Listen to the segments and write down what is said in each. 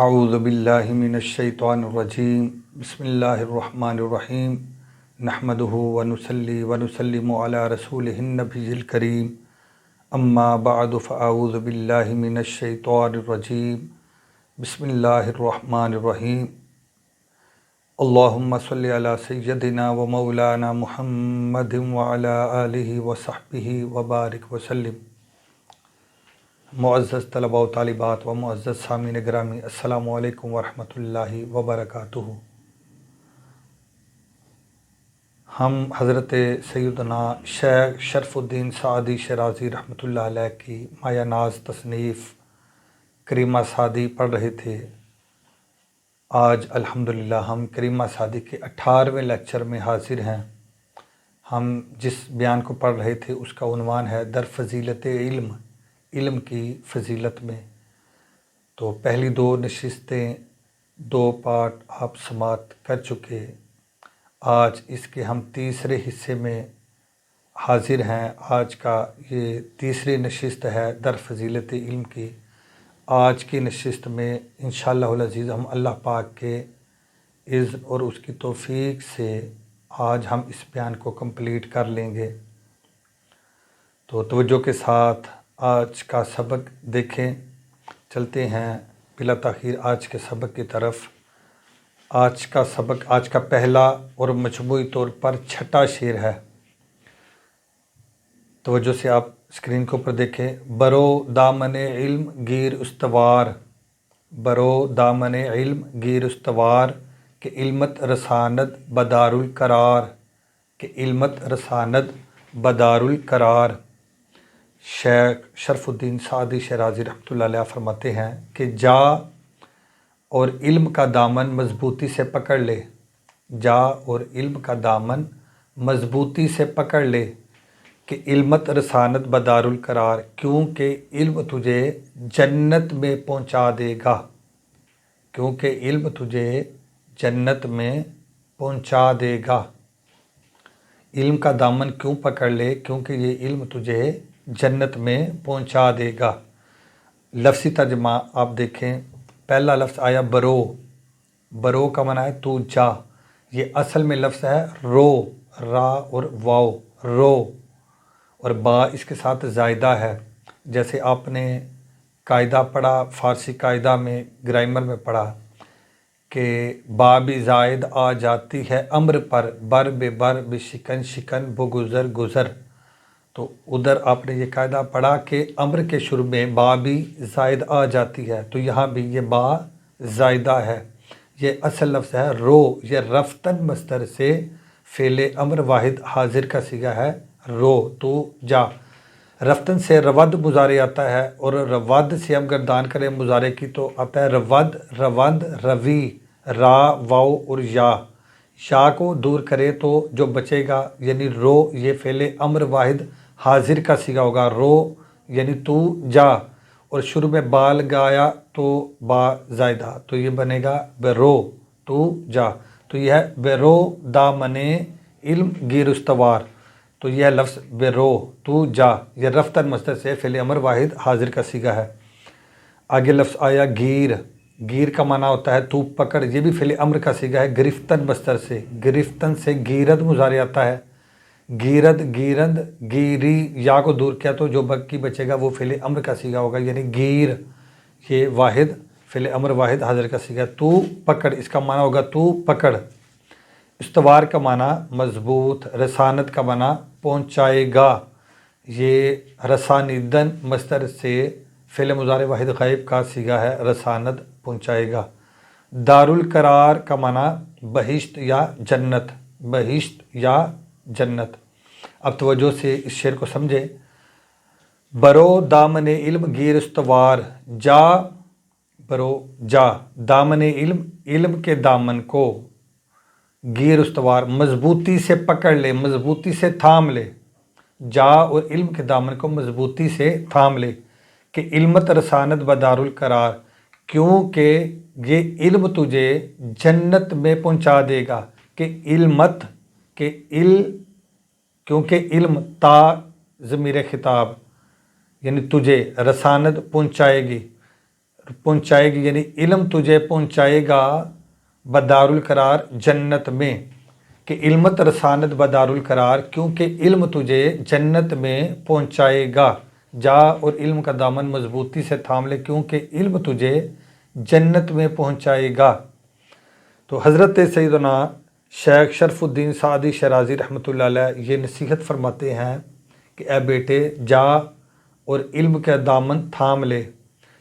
اعوذ باللہ من الشیطان الرجیم بسم اللہ الرحمن الرحیم نحمدہ ونصلی ونسلم علی رسولہ النبی الکریم اما بعد فاعوذ باللہ من الشیطان الرجیم بسم اللہ الرحمن الرحیم اللہم صلی علی سیدنا و مولانا محمد وعلی آلہ وصحبہ وبارک وسلم۔ معزز طلباء و طالبات و معزز سامعین گرامی، السلام علیکم ورحمۃ اللہ وبرکاتہ۔ ہم حضرت سیدنا شیخ شرف الدین سعدی شیرازی رحمۃ اللہ علیہ کی مایہ ناز تصنیف کریمہ سعدی پڑھ رہے تھے۔ آج الحمدللہ ہم کریمہ سعدی کے 18ویں لیکچر میں حاضر ہیں۔ ہم جس بیان کو پڑھ رہے تھے اس کا عنوان ہے در فضیلت علم، علم کی فضیلت میں۔ تو پہلی 2 نشستیں 2 پارٹ آپ سماعت کر چکے۔ آج اس کے ہم تیسرے حصے میں حاضر ہیں۔ آج کا یہ تیسری نشست ہے در فضیلت علم کی۔ آج کی نشست میں انشاءاللہ العزیز ہم اللہ پاک کے اذن اور اس کی توفیق سے آج ہم اس بیان کو کمپلیٹ کر لیں گے۔ تو توجہ کے ساتھ آج کا سبق دیکھیں۔ چلتے ہیں بلا تاخیر آج کے سبق کی طرف۔ آج کا سبق، آج کا پہلا اور مجموعی طور پر 6واں شعر ہے۔ توجہ سے آپ اسکرین کے اوپر دیکھیں۔ برو دامن علم گیر استوار، برو دامن علم گیر استوار، کہ علمت رساند بدار القرار، کہ علمت رساند بدار القرار۔ شیخ شرف الدین سعدی شیرازی رحمۃ اللہ علیہ فرماتے ہیں کہ جا اور علم کا دامن مضبوطی سے پکڑ لے، جا اور علم کا دامن مضبوطی سے پکڑ لے، کہ علمت رسانت بدار القرار، کیونکہ علم تجھے جنت میں پہنچا دے گا، کیونکہ علم تجھے جنت میں پہنچا دے گا۔ علم کا دامن کیوں پکڑ لے؟ کیونکہ یہ علم تجھے جنت میں پہنچا دے گا۔ لفظی ترجمہ آپ دیکھیں۔ پہلا لفظ آیا برو، برو کا معنی ہے تو جا۔ یہ اصل میں لفظ ہے رو، را اور واو، رو، اور با اس کے ساتھ زائدہ ہے۔ جیسے آپ نے قاعدہ پڑھا، فارسی قاعدہ میں گرامر میں پڑھا کہ با بھی زائد آ جاتی ہے امر پر، بر بے بر بے شکن شکن بو گزر گزر۔ تو ادھر آپ نے یہ قاعدہ پڑھا کہ امر کے شروع میں با بھی زائد آ جاتی ہے، تو یہاں بھی یہ با زائدہ ہے۔ یہ اصل لفظ ہے رو، یہ رفتن مصدر سے فعل امر واحد حاضر کا صیغہ ہے رو، تو جا۔ رفتن سے رود مضارع آتا ہے، اور رود سے ہم گردان کریں مضارع کی تو آتا ہے رود، روند، روی، را، واو اور یا کو دور کرے تو جو بچے گا یعنی رو، یہ فعل امر واحد حاضر کا صیغہ ہوگا رو، یعنی تو جا، اور شروع میں با لگایا تو با زائدہ، تو یہ بنے گا برو، تو جا۔ تو یہ ہے برو دامن علم گیر استوار، تو یہ لفظ برو، تو جا، یہ رفتن مصدر سے فعل امر واحد حاضر کا صیغہ ہے۔ آگے لفظ آیا گیر، گیر کا معنی ہوتا ہے تو پکڑ، یہ بھی فعل امر کا صیغہ ہے گرفتن مصدر سے، گرفتن سے گیرد مضارع آتا ہے، گیرد، گیرند، گیری، یا کو دور کیا تو جو باقی بچے گا وہ فعل امر کا صیغہ ہوگا، یعنی گیر، یہ واحد فعل امر واحد حاضر کا صیغہ ہے۔ تو پکڑ، اس کا معنی ہوگا تو پکڑ۔ استوار کا معنی مضبوط، رسانت کا معنی پہنچائے گا، یہ رسانیدن مصدر سے فعل مضارع واحد غائب کا صیغہ ہے، رسانت پہنچائے گا۔ دار القرار کا معنی بہشت یا جنت، بہشت یا جنت۔ اب توجہ سے اس شعر کو سمجھیں۔ برو دامن علم گیر استوار، جا، برو جا، دامن علم، علم کے دامن کو، گیر استوار مضبوطی سے پکڑ لے، مضبوطی سے تھام لے، جا اور علم کے دامن کو مضبوطی سے تھام لے، کہ علمت رسانت بدار القرار، کیونکہ یہ علم تجھے جنت میں پہنچا دے گا، کہ علمت، کہ کیونکہ علم تا ضمیر خطاب، یعنی تجھے، رسانت پہنچائے گی، پہنچائے گی، یعنی علم تجھے پہنچائے گا بدار القرار جنت میں، کہ علمت رسانت بدار القرار، کیونکہ علم تجھے جنت میں پہنچائے گا۔ جا اور علم کا دامن مضبوطی سے تھام لے، کیونکہ علم تجھے جنت میں پہنچائے گا۔ تو حضرت سیدنا شیخ شرف الدین سعدی شیرازی رحمۃ اللہ علیہ یہ نصیحت فرماتے ہیں کہ اے بیٹے جا اور علم کا دامن تھام لے،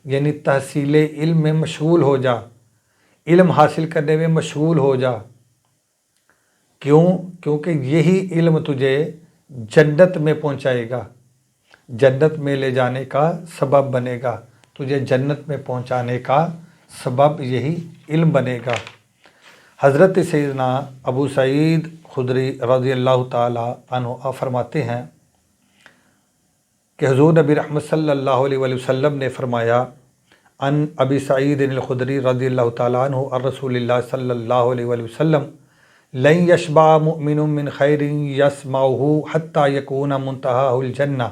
یعنی تحصیل علم میں مشغول ہو جا، علم حاصل کرنے میں مشغول ہو جا۔ کیوں؟ کیونکہ یہی علم تجھے جنت میں پہنچائے گا، جنت میں لے جانے کا سبب بنے گا، تجھے جنت میں پہنچانے کا سبب یہی علم بنے گا۔ حضرت سیدنا ابو سعید خدری رضی اللہ تعالی عنہ فرماتے ہیں کہ حضور نبی رحمت صلی اللہ علیہ وآلہ وسلم نے فرمایا، ان ابی سعید الخدری رضی اللہ تعالیٰ عنہ عن رسول اللہ صلی اللہ علیہ وآلہ وسلم لن یشبع مؤمن من خیر یسمعہ حتی یکون منتہاہ الجنہ۔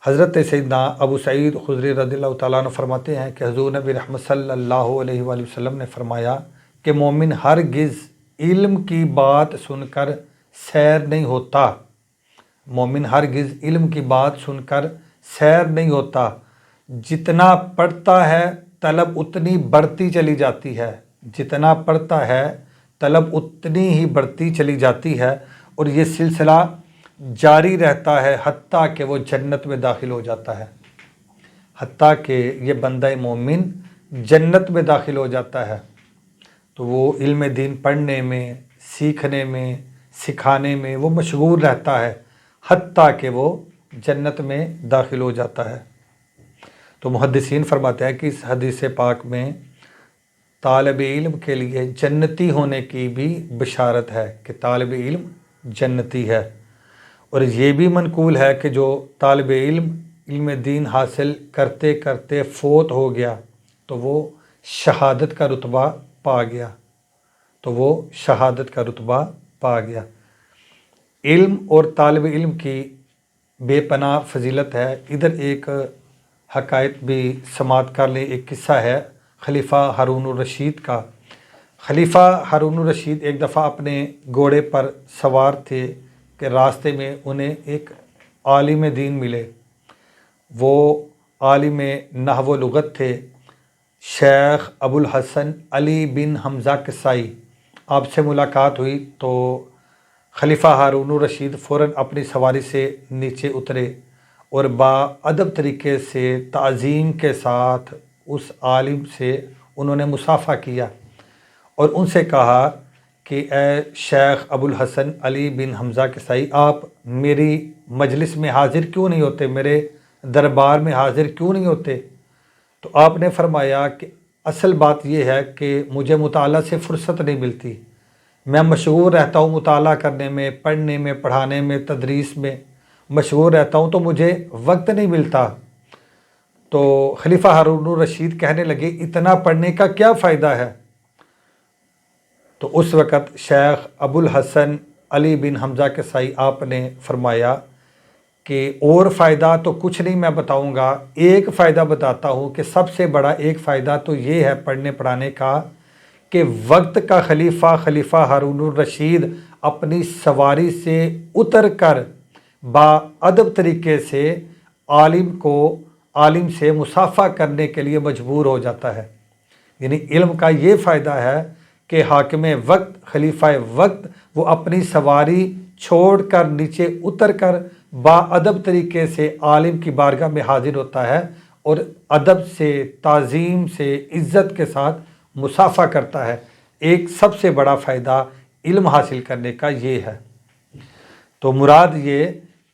حضرت سیدنا ابو سعید خدری رضی اللہ تعالیٰ عنہ فرماتے ہیں کہ حضور نبی رحمت صلی اللہ علیہ وآلہ وسلم نے فرمایا کہ مومن ہرگز علم کی بات سن کر سیر نہیں ہوتا، مومن ہرگز علم کی بات سن کر سیر نہیں ہوتا، جتنا پڑھتا ہے طلب اتنی بڑھتی چلی جاتی ہے، جتنا پڑھتا ہے طلب اتنی ہی بڑھتی چلی جاتی ہے، اور یہ سلسلہ جاری رہتا ہے حتیٰ کہ وہ جنت میں داخل ہو جاتا ہے، حتیٰ کہ یہ بندہ مومن جنت میں داخل ہو جاتا ہے۔ تو وہ علم دین پڑھنے میں، سیکھنے میں، سکھانے میں وہ مشغول رہتا ہے حتیٰ کہ وہ جنت میں داخل ہو جاتا ہے۔ تو محدثین فرماتے ہیں کہ اس حدیث پاک میں طالب علم کے لیے جنتی ہونے کی بھی بشارت ہے کہ طالب علم جنتی ہے، اور یہ بھی منقول ہے کہ جو طالب علم علم دین حاصل کرتے کرتے فوت ہو گیا تو وہ شہادت کا رتبہ پا گیا، تو وہ شہادت کا رتبہ پا گیا۔ علم اور طالب علم کی بے پناہ فضیلت ہے۔ ادھر ایک حقائق بھی سماعت کر لیں۔ ایک قصہ ہے خلیفہ ہارون الرشید کا۔ خلیفہ ہارون الرشید ایک دفعہ اپنے گھوڑے پر سوار تھے کہ راستے میں انہیں ایک عالم دین ملے۔ وہ عالم نحو و لغت تھے، شیخ ابو الحسن علی بن حمزہ کسائی۔ آپ سے ملاقات ہوئی تو خلیفہ ہارون الرشید فوراً اپنی سواری سے نیچے اترے اور باادب طریقے سے تعظیم کے ساتھ اس عالم سے انہوں نے مصافحہ کیا اور ان سے کہا کہ اے شیخ ابو الحسن علی بن حمزہ کسائی، آپ میری مجلس میں حاضر کیوں نہیں ہوتے، میرے دربار میں حاضر کیوں نہیں ہوتے؟ تو آپ نے فرمایا کہ اصل بات یہ ہے کہ مجھے مطالعہ سے فرصت نہیں ملتی، میں مشغول رہتا ہوں مطالعہ کرنے میں، پڑھنے میں، پڑھانے میں، تدریس میں مشغول رہتا ہوں، تو مجھے وقت نہیں ملتا۔ تو خلیفہ ہارون الرشید کہنے لگے اتنا پڑھنے کا کیا فائدہ ہے؟ تو اس وقت شیخ ابو الحسن علی بن حمزہ کسائی آپ نے فرمایا کہ اور فائدہ تو کچھ نہیں میں بتاؤں گا، ایک فائدہ بتاتا ہوں کہ سب سے بڑا ایک فائدہ تو یہ ہے پڑھنے پڑھانے کا کہ وقت کا خلیفہ ہارون الرشید اپنی سواری سے اتر کر باادب طریقے سے عالم سے مصافحہ کرنے کے لیے مجبور ہو جاتا ہے۔ یعنی علم کا یہ فائدہ ہے کہ حاکم وقت، خلیفہ وقت، وہ اپنی سواری چھوڑ کر نیچے اتر کر باادب طریقے سے عالم کی بارگاہ میں حاضر ہوتا ہے اور ادب سے، تعظیم سے، عزت کے ساتھ مصافحہ کرتا ہے۔ ایک سب سے بڑا فائدہ علم حاصل کرنے کا یہ ہے۔ تو مراد یہ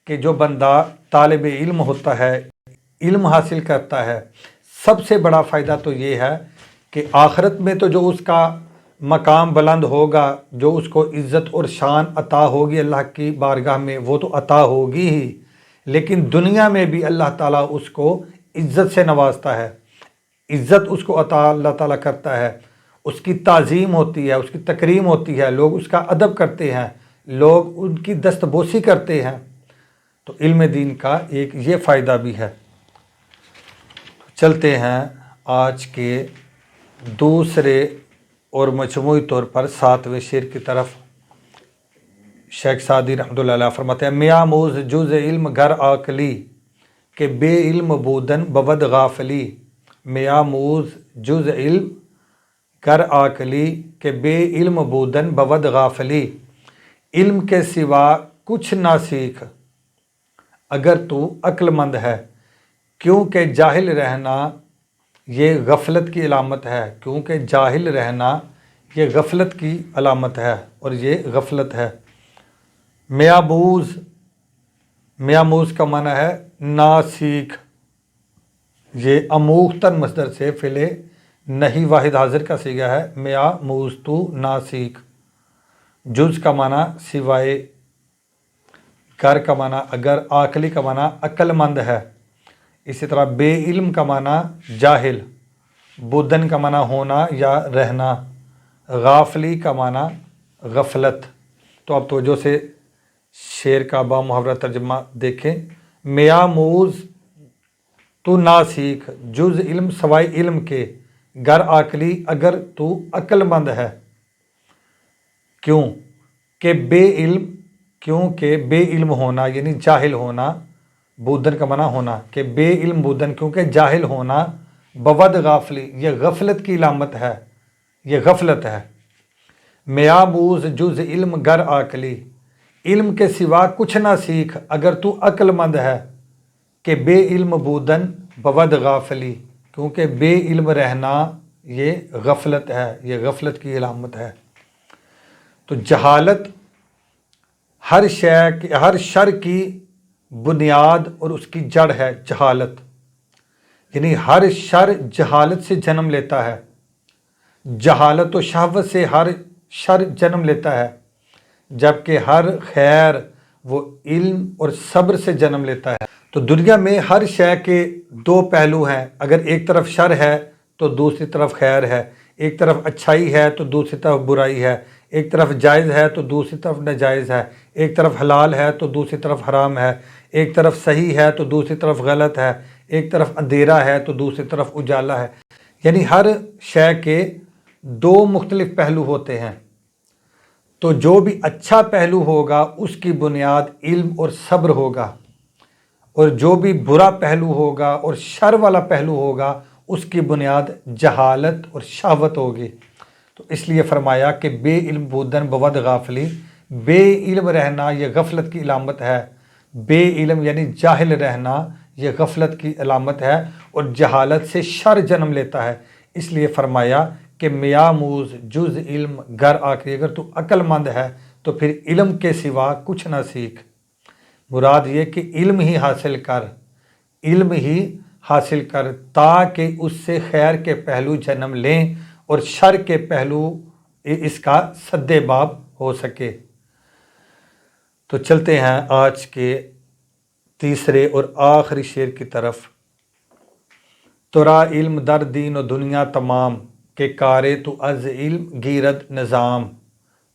کہ جو بندہ طالب علم ہوتا ہے، علم حاصل کرتا ہے، سب سے بڑا فائدہ تو یہ ہے کہ آخرت میں تو جو اس کا مقام بلند ہوگا، جو اس کو عزت اور شان عطا ہوگی اللہ کی بارگاہ میں، وہ تو عطا ہوگی ہی، لیکن دنیا میں بھی اللہ تعالیٰ اس کو عزت سے نوازتا ہے، عزت اس کو عطا اللہ تعالیٰ کرتا ہے، اس کی تعظیم ہوتی ہے، اس کی تکریم ہوتی ہے، لوگ اس کا ادب کرتے ہیں، لوگ ان کی دستبوسی کرتے ہیں۔ تو علم دین کا ایک یہ فائدہ بھی ہے۔ چلتے ہیں آج کے دوسرے اور مجموعی طور پر 7ویں شعر کی طرف۔ شیخ سعدی رحمۃ اللہ علیہ فرماتے ہیں، میاموز جز علم گر عاقلی کہ بے علم بودن بود غافلی۔ میاموز جز علم گر عاقلی کہ بے علم بودن بود غافلی۔ علم کے سوا کچھ نہ سیکھ اگر تو عقل مند ہے، کیونکہ جاہل رہنا یہ غفلت کی علامت ہے، کیونکہ جاہل رہنا یہ غفلت کی علامت ہے اور یہ غفلت ہے۔ میاموز کا معنی ہے ناسیکھ، یہ اموختن مصدر سے فعل نہیں واحد حاضر کا صیغہ ہے۔ میاموز تو ناسیکھ، جز کا معنی سوائے، گر کا معنی اگر، عاقلی کا معنی عقل مند ہے۔ اسی طرح بے علم کا معنی جاہل، بودن کا معنی ہونا یا رہنا، غافلی کا معنی غفلت۔ تو اب توجہ سے شعر کا با محاورہ ترجمہ دیکھیں۔ میاموز تو نہ سیکھ جز علم سوائے علم کے، گر عاقلی اگر تو عقل مند ہے، کیوں کہ بے علم ہونا یعنی جاہل ہونا، بودن کا معنی ہونا، کہ بے علم بودن کیونکہ جاہل ہونا، بود غافلی یہ غفلت کی علامت ہے، یہ غفلت ہے۔ میاموز جز علم گر عاقلی، علم کے سوا کچھ نہ سیکھ اگر تو عقل مند ہے، کہ بے علم بودن بود غافلی کیونکہ بے علم رہنا یہ غفلت ہے، یہ غفلت کی علامت ہے۔ تو جہالت ہر شر کی بنیاد اور اس کی جڑ ہے جہالت، یعنی ہر شر جہالت سے جنم لیتا ہے، جہالت و شہوت سے ہر شر جنم لیتا ہے، جبکہ ہر خیر وہ علم اور صبر سے جنم لیتا ہے۔ تو دنیا میں ہر شے کے دو پہلو ہیں، اگر ایک طرف شر ہے تو دوسری طرف خیر ہے، ایک طرف اچھائی ہے تو دوسری طرف برائی ہے، ایک طرف جائز ہے تو دوسری طرف ناجائز ہے، ایک طرف حلال ہے تو دوسری طرف حرام ہے، ایک طرف صحیح ہے تو دوسری طرف غلط ہے، ایک طرف اندھیرا ہے تو دوسری طرف اجالا ہے، یعنی ہر شے کے دو مختلف پہلو ہوتے ہیں۔ تو جو بھی اچھا پہلو ہوگا اس کی بنیاد علم اور صبر ہوگا، اور جو بھی برا پہلو ہوگا اور شر والا پہلو ہوگا اس کی بنیاد جہالت اور شہوت ہوگی۔ تو اس لیے فرمایا کہ بے علم بودن بود غافلی، بے علم رہنا یہ غفلت کی علامت ہے، بے علم یعنی جاہل رہنا یہ غفلت کی علامت ہے، اور جہالت سے شر جنم لیتا ہے۔ اس لیے فرمایا کہ میاموز جز علم گر عاقلی، اگر تو عقل مند ہے تو پھر علم کے سوا کچھ نہ سیکھ۔ مراد یہ کہ علم ہی حاصل کر، علم ہی حاصل کر تاکہ اس سے خیر کے پہلو جنم لیں اور شر کے پہلو اس کا سد باب ہو سکے۔ تو چلتے ہیں آج کے تیسرے اور آخری شعر کی طرف۔ ترا علم در دین و دنیا تمام کہ کارے تو از علم گیرد نظام۔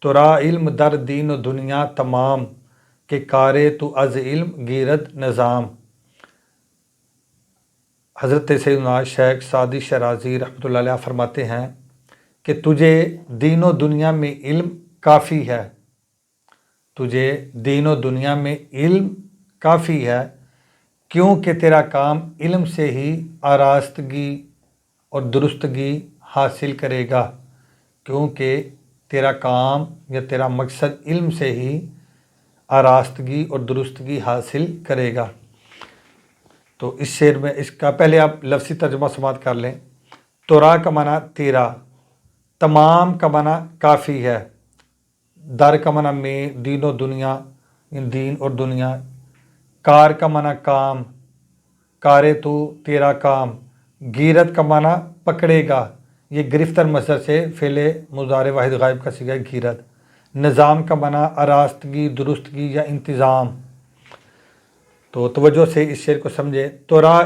ترا علم در دین و دنیا تمام کہ کارے تو از علم گیرد نظام۔ حضرت سیدنا شیخ سعدی شرازی رحمۃ اللہ علیہ فرماتے ہیں کہ تجھے دین و دنیا میں علم کافی ہے، تجھے دین و دنیا میں علم کافی ہے، کیونکہ تیرا کام علم سے ہی آراستگی اور درستگی حاصل کرے گا، کیونکہ تیرا کام یا تیرا مقصد علم سے ہی آراستگی اور درستگی حاصل کرے گا۔ تو اس شعر میں اس کا پہلے آپ لفظی ترجمہ سماعت کر لیں۔ تورا کا معنی تیرا، تمام کا معنی کافی ہے، در کا معنی میں، دین و دنیا دین اور دنیا، کار کا معنی کام، کارے تو تیرا کام، گیرت کا معنی پکڑے گا، یہ گرفتر مصدر سے فعل مضارع واحد غائب کا صیغہ گیرت، نظام کا معنی آراستگی، درستگی یا انتظام۔ تو توجہ سے اس شعر کو سمجھے۔ تورا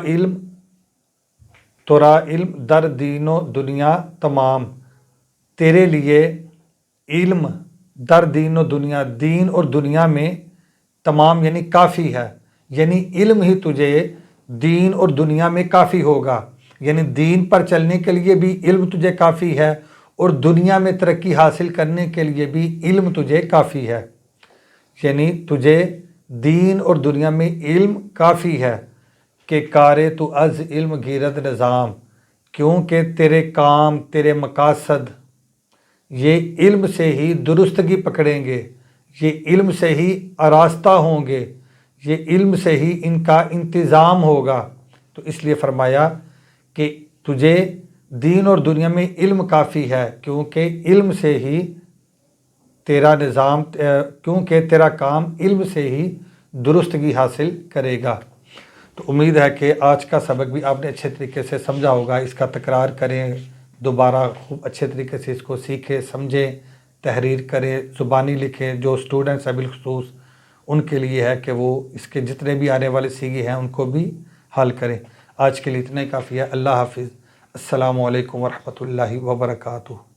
علم در دین و دنیا تمام، تیرے لیے علم در دین و دنیا، دین اور دنیا میں تمام یعنی کافی ہے، یعنی علم ہی تجھے دین اور دنیا میں کافی ہوگا، یعنی دین پر چلنے کے لیے بھی علم تجھے کافی ہے اور دنیا میں ترقی حاصل کرنے کے لیے بھی علم تجھے کافی ہے، یعنی تجھے دین اور دنیا میں علم کافی ہے کہ کارے تو از علم گیرد نظام، کیونکہ تیرے کام تیرے مقاصد یہ علم سے ہی درستگی پکڑیں گے، یہ علم سے ہی آراستہ ہوں گے، یہ علم سے ہی ان کا انتظام ہوگا۔ تو اس لیے فرمایا کہ تجھے دین اور دنیا میں علم کافی ہے، کیونکہ علم سے ہی تیرا نظام، کیونکہ تیرا کام علم سے ہی درستگی حاصل کرے گا۔ تو امید ہے کہ آج کا سبق بھی آپ نے اچھے طریقے سے سمجھا ہوگا، اس کا تکرار کریں، دوبارہ خوب اچھے طریقے سے اس کو سیکھیں، سمجھیں، تحریر کریں، زبانی لکھیں۔ جو اسٹوڈنٹس ہیں بالخصوص ان کے لیے ہے کہ وہ اس کے جتنے بھی آنے والے سیگے ہیں ان کو بھی حل کریں۔ آج کے لیے اتنا ہی کافی ہے۔ اللہ حافظ۔ السلام علیکم ورحمۃ اللہ وبرکاتہ۔